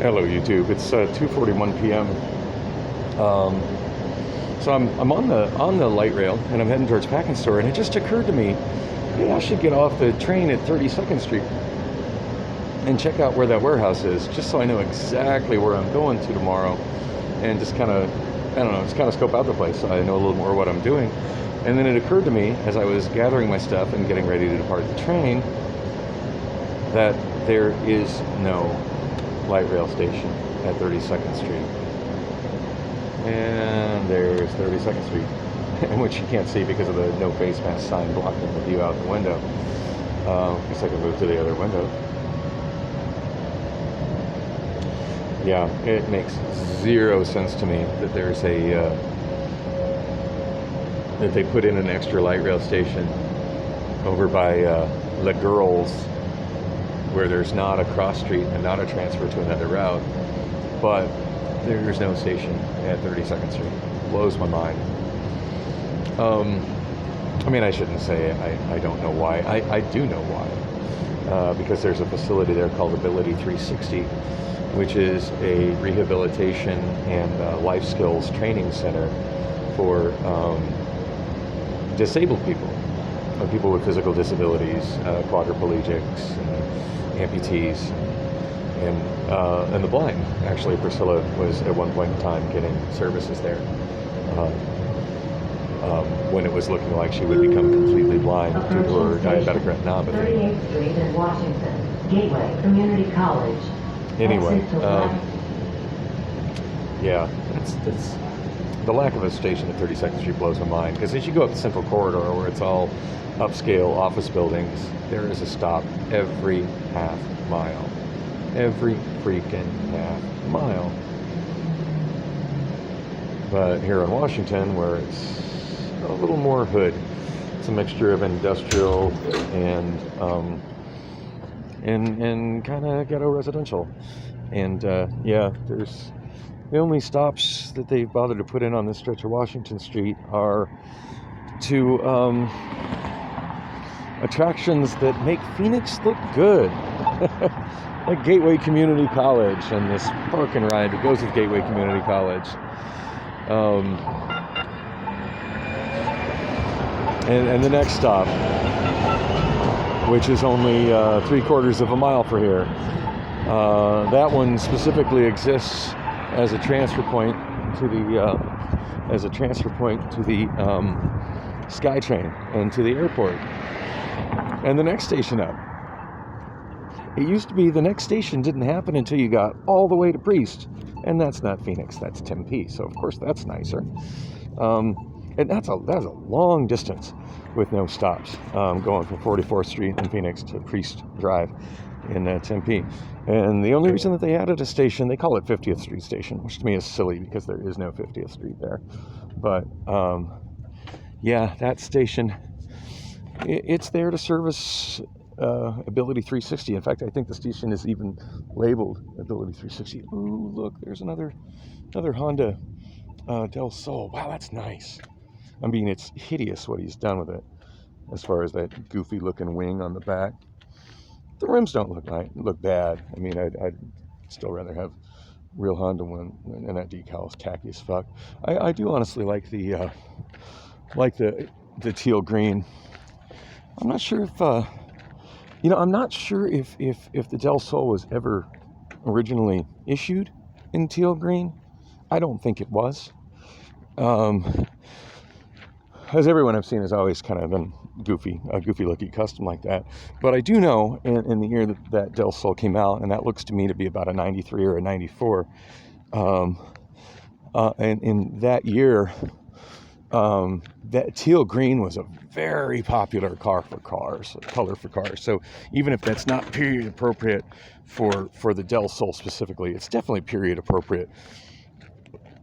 Hello YouTube. It's 2:41 p.m. So I'm on the light rail and I'm heading towards Pak-N-Stor, and it just occurred to me, hey, I should get off the train at 32nd Street and check out where that warehouse is, just so I know exactly where I'm going to tomorrow, and just kind of, I don't know, just kind of scope out the place so I know a little more what I'm doing. And then it occurred to me as I was gathering my stuff and getting ready to depart the train that there is no light rail station at 32nd Street. And there's 32nd Street, which you can't see because of the no face mask sign blocking the view out the window. Guess I can move to the other window. Yeah, it makes zero sense to me that there's that they put in an extra light rail station over by La Girls, where there's not a cross street and not a transfer to another route, but there's no station at 32nd Street. Blows my mind. I mean, I shouldn't say I don't know why. I do know why. Because there's a facility there called Ability 360, which is a rehabilitation and life skills training center for disabled people, people with physical disabilities, quadriplegics, and amputees, and the blind. Actually, Priscilla was at one point in time getting services there when it was looking like she would become completely blind due to her diabetic retinopathy. 38th Street in Washington, Gateway Community College. Anyway, yeah, that's the lack of a station at 32nd Street blows my mind, because as you go up the Central Corridor, where it's all upscale office buildings, there is a stop every half mile. Every freaking half mile. But here in Washington, where it's a little more hood, it's a mixture of industrial and kind of ghetto residential. And yeah, there's the only stops that they've bothered to put in on this stretch of Washington Street are to attractions that make Phoenix look good. Like Gateway Community College and this park and ride that goes with Gateway Community College. And the next stop, which is only 3/4 of a mile from here, that one specifically exists as a transfer point to the SkyTrain and to the airport. And the next station up, it used to be the next station didn't happen until you got all the way to Priest, and that's not Phoenix, that's Tempe, so of course that's nicer. And that's a long distance with no stops, going from 44th Street in Phoenix to Priest Drive in Tempe. And the only reason that they added a station, they call it 50th Street Station, which to me is silly because there is no 50th Street there. But yeah, that station, it's there to service Ability 360. In fact, I think the station is even labeled Ability 360. Ooh, look, there's another Honda Del Sol. Wow, that's nice. I mean, it's hideous what he's done with it, as far as that goofy looking wing on the back. The rims don't look bad. I mean, I'd still rather have real Honda one, and that decal is tacky as fuck. I do honestly like the teal green. I'm not sure if I'm not sure if the Del Sol was ever originally issued in teal green. I don't think it was. As everyone I've seen has always kind of been a goofy looking custom like that. But I do know in the year that Del Sol came out, and that looks to me to be about a 93 or a 94, and in that year, that teal green was a very popular color for cars. So even if that's not period appropriate for the Del Sol specifically, it's definitely period appropriate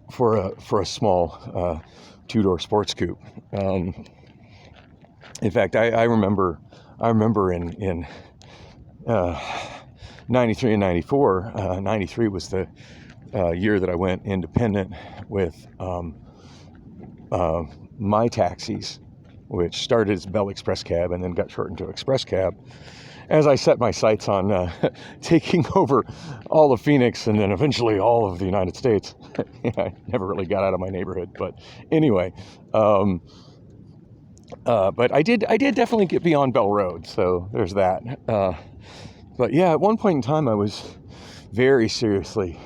for a small two-door sports coupe. In fact, I remember in 93 and 94. 93 was the year that I went independent with my taxis, which started as Bell Express Cab and then got shortened to Express Cab. as I set my sights on taking over all of Phoenix and then eventually all of the United States. I never really got out of my neighborhood, but anyway. But I did definitely get beyond Bell Road, so there's that. But yeah, at one point in time, I was very seriously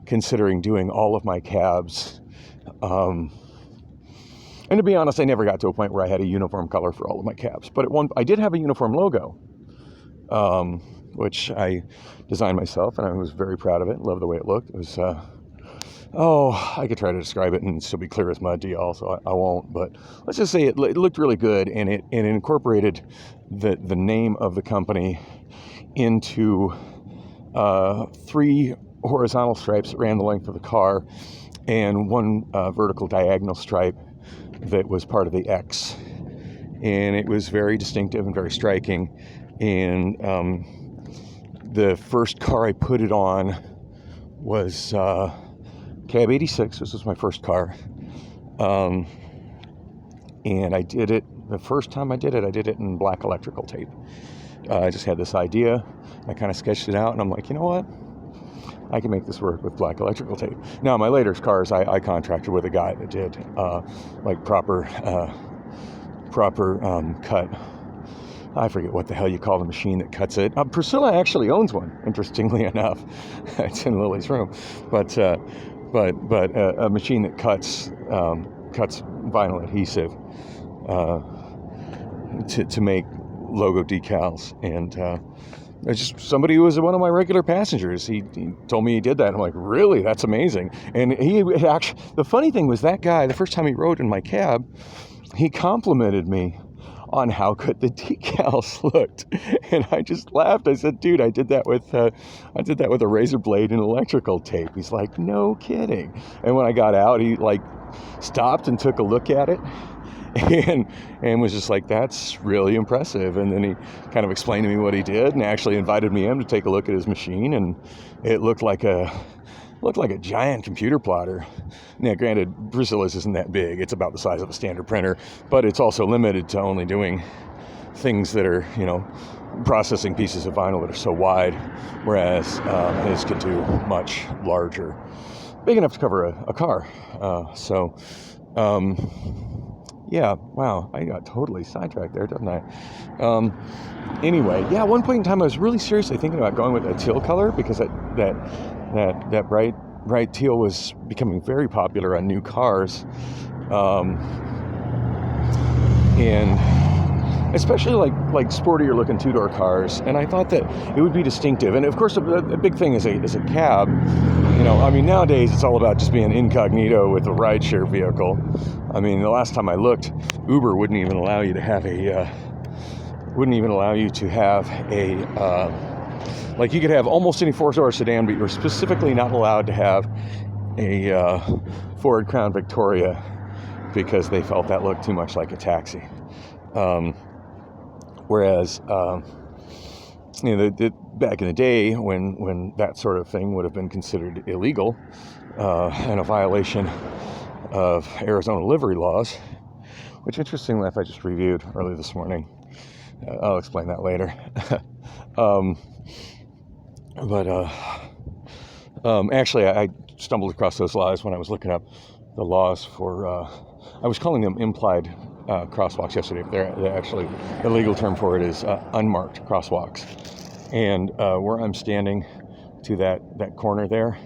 considering doing all of my cabs. And to be honest, I never got to a point where I had a uniform color for all of my cabs. But I did have a uniform logo, which I designed myself, and I was very proud of it. Loved the way it looked. It was, I could try to describe it and still be clear as mud to y'all, so I won't. But let's just say it looked really good, and it incorporated the name of the company into 3 horizontal stripes that ran the length of the car, and 1 vertical diagonal stripe that was part of the X. And it was very distinctive and very striking. And the first car I put it on was Cab 86. This was my first car. And I did it, the first time I did it in black electrical tape. I just had this idea. I kind of sketched it out, and I'm like, you know what? I can make this work with black electrical tape. Now, my later cars, I contracted with a guy that did like proper cut. I forget what the hell you call the machine that cuts it. Priscilla actually owns one, interestingly enough. It's in Lily's room, but a machine that cuts vinyl adhesive to make logo decals. And it's just somebody who was one of my regular passengers. He told me he did that. I'm like, really? That's amazing. And he actually, the funny thing was that guy, the first time he rode in my cab, he complimented me on how good the decals looked, and I just laughed. I said, "Dude, I did that with a razor blade and electrical tape." He's like, "No kidding." And when I got out, he like stopped and took a look at it, and was just like, "That's really impressive." And then he kind of explained to me what he did, and actually invited me in to take a look at his machine, and it looked like a giant computer plotter. Now, granted, Priscilla's isn't that big. It's about the size of a standard printer, but it's also limited to only doing things that are, processing pieces of vinyl that are so wide, whereas his could do much larger, big enough to cover a car. Yeah, wow, I got totally sidetracked there, didn't I? Anyway, yeah, at one point in time, I was really seriously thinking about going with a teal color, because that bright teal was becoming very popular on new cars, and especially like sportier looking 2-door cars. And I thought that it would be distinctive. And of course, a big thing is a cab. Nowadays it's all about just being incognito with a rideshare vehicle. I mean, the last time I looked, Uber wouldn't even allow you to have like, you could have almost any 4-door sedan, but you're specifically not allowed to have a Ford Crown Victoria, because they felt that looked too much like a taxi. Whereas, back in the day when that sort of thing would have been considered illegal and a violation of Arizona livery laws, which, interestingly enough, I just reviewed early this morning. I'll explain that later. Actually, I stumbled across those laws when I was looking up the laws for, I was calling them implied crosswalks yesterday. They're actually, the legal term for it is unmarked crosswalks. And where I'm standing to that corner there,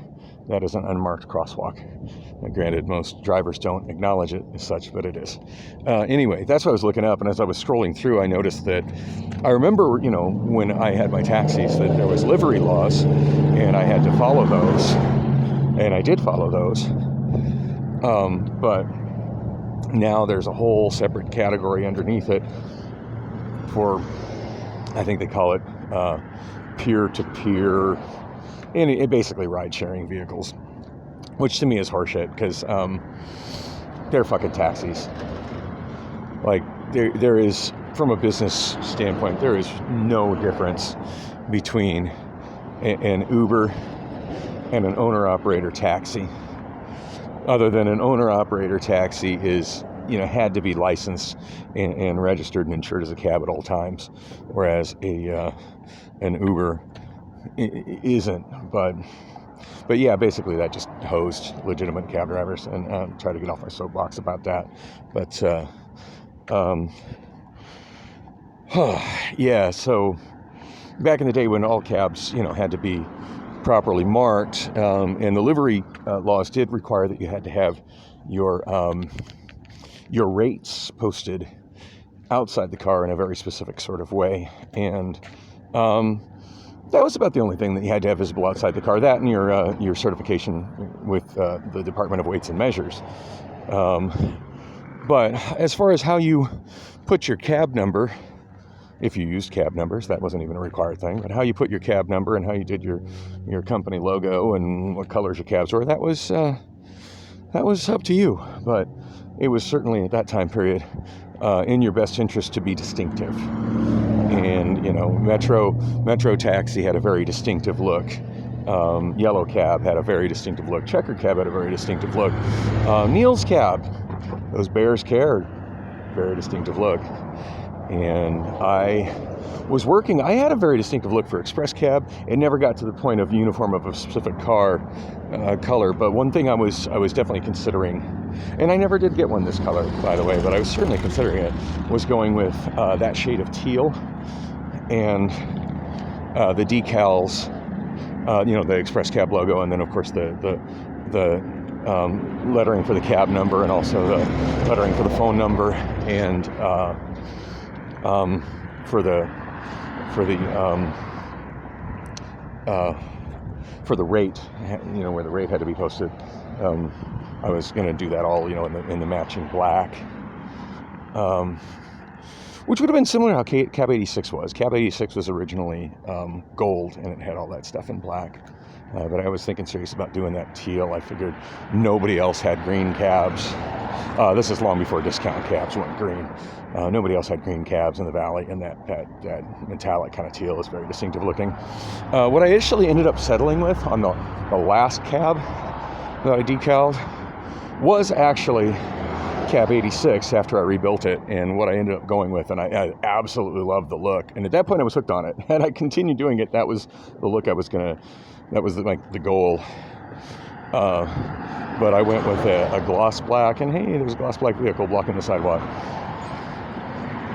that is an unmarked crosswalk. Granted, most drivers don't acknowledge it as such, but it is. Anyway, that's what I was looking up, and as I was scrolling through, I noticed that, I remember, when I had my taxis, that there was livery laws, and I had to follow those, and I did follow those. But now there's a whole separate category underneath it for, I think they call it peer-to-peer, and basically ride-sharing vehicles, which to me is horseshit, because they're fucking taxis. Like, there is, from a business standpoint, there is no difference between an Uber and an owner-operator taxi, other than an owner-operator taxi is had to be licensed and registered and insured as a cab at all times, whereas an Uber isn't. But yeah, basically that just hosed legitimate cab drivers, and try to get off my soapbox about that. But yeah, so back in the day when all cabs, had to be properly marked, and the livery laws did require that you had to have your rates posted outside the car in a very specific sort of way, and that was about the only thing that you had to have visible outside the car. That and your certification with the Department of Weights and Measures. But as far as how you put your cab number, if you used cab numbers, that wasn't even a required thing, but how you put your cab number and how you did your company logo and what colors your cabs were, that was up to you. But it was certainly at that time period in your best interest to be distinctive. And Metro Taxi had a very distinctive look. Yellow Cab had a very distinctive look. Checker Cab had a very distinctive look. Neil's Cab, those Bears Care, very distinctive look. And I had a very distinctive look for Express Cab. It never got to the point of uniform of a specific car color, but one thing I was definitely considering, and I never did get one this color, by the way, but I was certainly considering it, was going with that shade of teal and the decals, the Express Cab logo, and then of course the lettering for the cab number, and also the lettering for the phone number, and for the rate, where the rate had to be posted. I was going to do that all, in the matching black, which would have been similar to how Cab 86 was. Cab 86 was originally gold, and it had all that stuff in black. But I was thinking serious about doing that teal. I figured nobody else had green cabs. This is long before discount cabs went green. Nobody else had green cabs in the valley, and that metallic kind of teal is very distinctive looking. What I initially ended up settling with on the last cab that I decaled was actually Cab 86 after I rebuilt it, and what I ended up going with, and I absolutely loved the look, and at that point I was hooked on it, and I continued doing it. That was the look that was the goal. But I went with a gloss black, and hey, there was a gloss black vehicle blocking the sidewalk.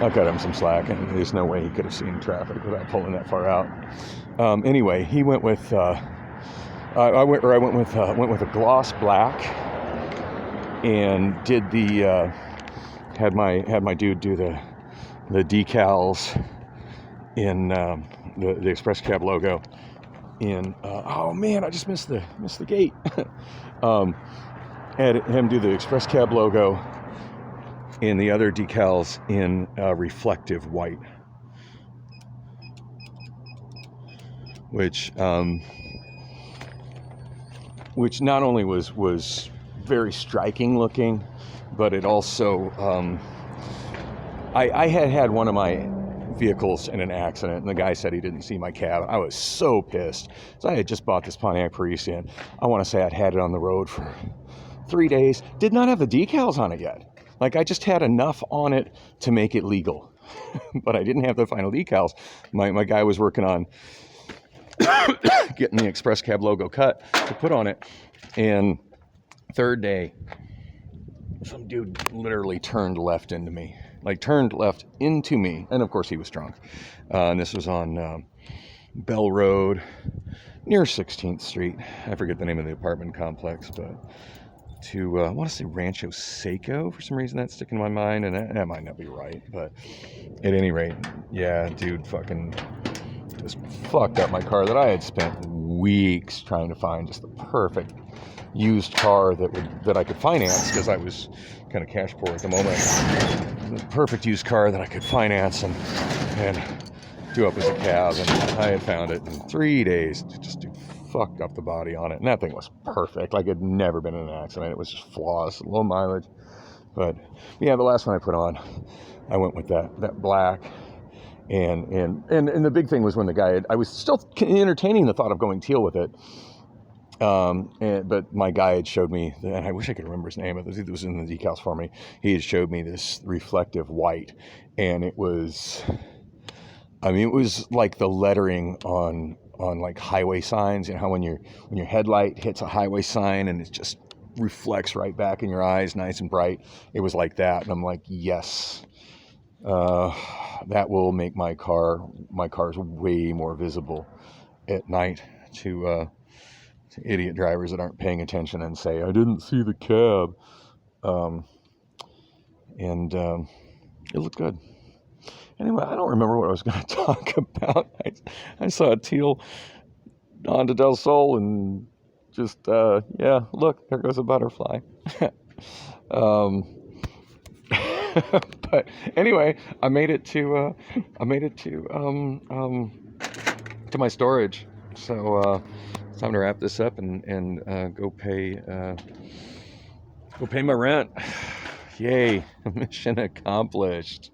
I cut him some slack, and there's no way he could have seen traffic without pulling that far out. Anyway, he went with I went with a gloss black, and did had my dude do the decals in the Express Cab logo in oh man, I just missed the gate. Had him do the Express Cab logo in the other decals in reflective white, which not only was very striking looking, but it also I had one of my vehicles in an accident, and the guy said he didn't see my cab. I was so pissed. So I had just bought this Pontiac Parisian. I want to say I'd had it on the road for 3 days. Did not have the decals on it yet. Like, I just had enough on it to make it legal, but I didn't have the final decals. My guy was working on getting the Express Cab logo cut to put on it, and third day, some dude literally turned left into me. And of course he was drunk. And this was on Bell Road near 16th Street. I forget the name of the apartment complex, but I want to say Rancho Seco. For some reason that's sticking in my mind, and that might not be right, but at any rate, yeah, dude fucking just fucked up my car that I had spent weeks trying to find just the perfect used car that I could finance, because I was kind of cash poor at the moment. The perfect used car that I could finance and do up as a cab, and I had found it in 3 days. Just fucked up the body on it, and that thing was perfect. Like, it had never been in an accident. It was just flawless, low mileage. But yeah, the last one I put on, I went with that black. And the big thing was when the guy I was still entertaining the thought of going teal with it. But my guy had showed me, and I wish I could remember his name. It was in the decals for me. He had showed me this reflective white, and it was, I mean, it was like the lettering on like highway signs. You know how when your headlight hits a highway sign and it just reflects right back in your eyes, nice and bright. It was like that, and I'm like, yes, that will make my cars way more visible at night to idiot drivers that aren't paying attention and say, I didn't see the cab. It looked good. Anyway, I don't remember what I was going to talk about. I saw a teal Honda Del Sol and just, yeah, look, there goes a butterfly. But anyway, I made it to my storage. So it's time to wrap this up and go pay my rent. Yay! Mission accomplished.